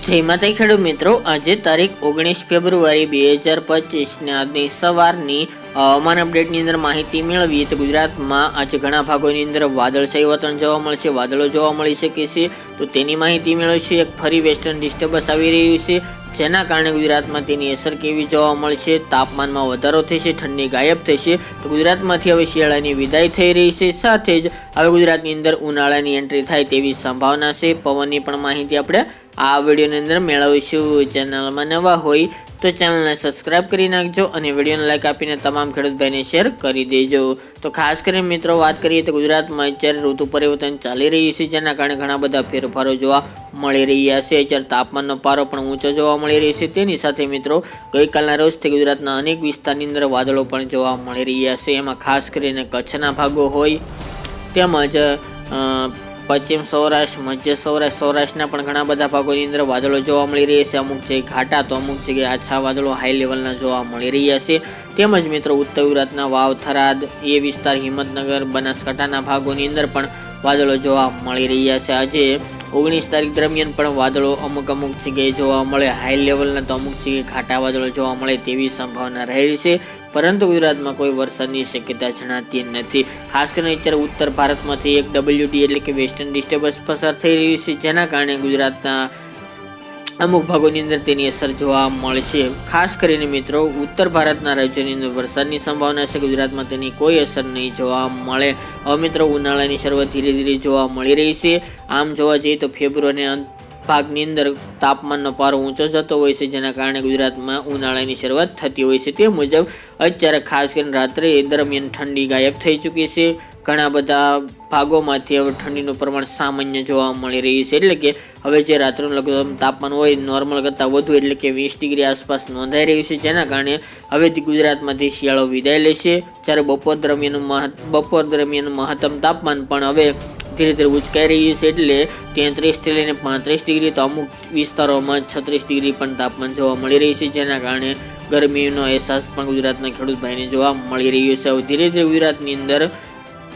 જય માતા ખેડૂત મિત્રો, આજે તારીખ 19 ફેબ્રુઆરી 2025 આજની સવારની હવામાન અપડેટની અંદર માહિતી મેળવીએ તો ગુજરાતમાં આજે ઘણા ભાગોની અંદર વાદળછાયું વાતાવરણ જોવા મળશે, વાદળો જોવા મળી શકે છે. તો તેની માહિતી મેળવશે. એક ફરી વેસ્ટર્ન ડિસ્ટર્બન્સ આવી રહ્યું છે, જેના કારણે ગુજરાતમાં તેની અસર કેવી જોવા મળશે. તાપમાનમાં વધારો થશે, ઠંડી ગાયબ થશે. તો ગુજરાતમાંથી હવે શિયાળાની વિદાય થઈ રહી છે. સાથે જ હવે ગુજરાતની અંદર ઉનાળાની એન્ટ્રી થાય તેવી સંભાવના છે. પવનની પણ માહિતી આપણે આ વિડીયોની અંદર મેળવીશું. ચેનલમાં નવા હોય તો ચેનલને સબસ્ક્રાઇબ કરી નાખજો અને વિડીયોને લાઈક આપીને તમામ ખેડૂત ભાઈને શેર કરી દેજો. તો ખાસ કરીને મિત્રો વાત કરીએ તો ગુજરાતમાં અત્યારે ઋતુ પરિવર્તન ચાલી રહ્યું છે, જેના કારણે ઘણા બધા ફેરફારો જોવા મળી રહ્યા છે. અત્યારે તાપમાનનો પારો પણ ઊંચો જોવા મળી રહ્યો છે. તેની સાથે મિત્રો ગઈકાલના રોજથી ગુજરાતના અનેક વિસ્તારની અંદર વાદળો પણ જોવા મળી રહ્યા છે. એમાં ખાસ કરીને કચ્છના ભાગો હોય તેમજ પશ્ચિમ સૌરાષ્ટ્ર, મધ્ય સૌરાષ્ટ્ર, સૌરાષ્ટ્રના પણ ઘણા બધા ભાગોની અંદર વાદળો જોવા મળી રહ્યા છે. અમુક જગ્યાએ ઘાટા તો અમુક જગ્યાએ આછા વાદળો હાઈ લેવલના જોવા મળી રહ્યા છે. તેમજ મિત્રો ઉત્તર ગુજરાતના વાવ, થરાદ એ વિસ્તાર, હિંમતનગર, બનાસકાંઠાના ભાગોની અંદર પણ વાદળો જોવા મળી રહ્યા છે. આજે 19 તારીખ દરમિયાન પણ વાદળો અમુક જગ્યાએ જોવા મળે, હાઈ લેવલના તો અમુક જગ્યાએ ઘાટા વાદળો જોવા મળે તેવી સંભાવના રહેલી છે. પરંતુ ગુજરાતમાં કોઈ વરસાદની શક્યતા જણાતી નથી. ખાસ કરીને અત્યારે ઉત્તર ભારતમાંથી એક WD એટલે કે વેસ્ટર્ન ડિસ્ટર્બન્સ પસાર થઈ રહ્યું છે, જેના કારણે ગુજરાતના અમુક ભાગોની અંદર તેની અસર જોવા મળશે. ખાસ કરીને મિત્રો ઉત્તર ભારતના રાજ્યોની અંદર વરસાદની સંભાવના છે. ગુજરાતમાં તેની કોઈ અસર નહીં જોવા મળે. હવે મિત્રો ઉનાળાની શરૂઆત ધીરે ધીરે જોવા મળી રહી છે. આમ જોવા જઈએ તો ફેબ્રુઆરીના ભાગની અંદર તાપમાનનો પારો ઊંચો જતો હોય છે, જેના કારણે ગુજરાતમાં ઉનાળાની શરૂઆત થતી હોય છે. તે મુજબ અત્યારે ખાસ કરીને રાત્રે દરમિયાન ઠંડી ગાયબ થઈ ચૂકી છે. ઘણા બધા ભાગોમાંથી હવે ઠંડીનું પ્રમાણ સામાન્ય જોવા મળી રહ્યું છે. એટલે કે હવે જે રાત્રિનું લઘુત્તમ તાપમાન હોય નોર્મલ કરતાં વધુ એટલે કે 20 ડિગ્રી આસપાસ નોંધાઈ રહ્યું છે, જેના કારણે હવેથી ગુજરાતમાંથી શિયાળો વિદાય લેશે. જ્યારે બપોર દરમિયાન મહત્તમ તાપમાન પણ હવે ધીરે ધીરે ઉચકાઈ રહ્યું છે. એટલે 33 થી લઈને 35 ડિગ્રી તો અમુક વિસ્તારોમાં 36 ડિગ્રી પણ તાપમાન જોવા મળી રહ્યું છે, જેના કારણે ગરમીનો અહેસાસ પણ ગુજરાતના ખેડૂત ભાઈને જોવા મળી રહ્યો છે. ધીરે ધીરે ગુજરાતની અંદર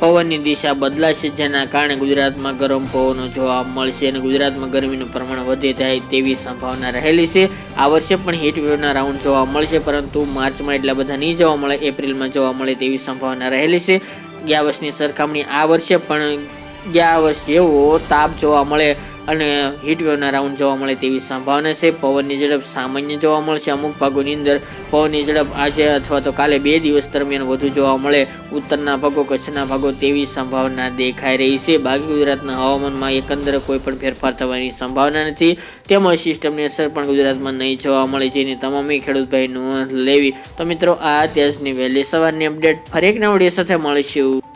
પવનની દિશા બદલાશે, જેના કારણે ગુજરાતમાં ગરમ પવનો જોવા મળશે અને ગુજરાતમાં ગરમીનું પ્રમાણ વધે જાય તેવી સંભાવના રહેલી છે. આ વર્ષે પણ હીટ વેવના રાઉન્ડ જોવા મળશે, પરંતુ માર્ચમાં એટલા બધા નહીં જોવા મળે, એપ્રિલમાં જોવા મળે તેવી સંભાવના રહેલી છે. ગયા વર્ષની સરખામણી આ વર્ષે પણ ગયા વર્ષે એવો તાપ જોવા મળે અને હીટવેવના રાઉન્ડ જોવા મળે તેવી સંભાવના છે. પવનની ઝડપ સામાન્ય જોવા મળશે. અમુક ભાગોની અંદર પવનની ઝડપ આજે અથવા તો કાલે 2 દિવસ દરમિયાન વધુ જોવા મળે. ઉત્તરના ભાગો, કચ્છના ભાગો તેવી સંભાવના દેખાઈ રહી છે. બાકી ગુજરાતના હવામાનમાં એકંદરે કોઈ પણ ફેરફાર થવાની સંભાવના નથી. તેમજ સિસ્ટમની અસર પણ ગુજરાતમાં નહીં જોવા મળે, જેની તમામ ખેડૂત ભાઈ નોંધ લેવી. તો મિત્રો આ અત્યારની વહેલી સવારની અપડેટ. ફરી એક નવા વિડીયો સાથે મળીશું.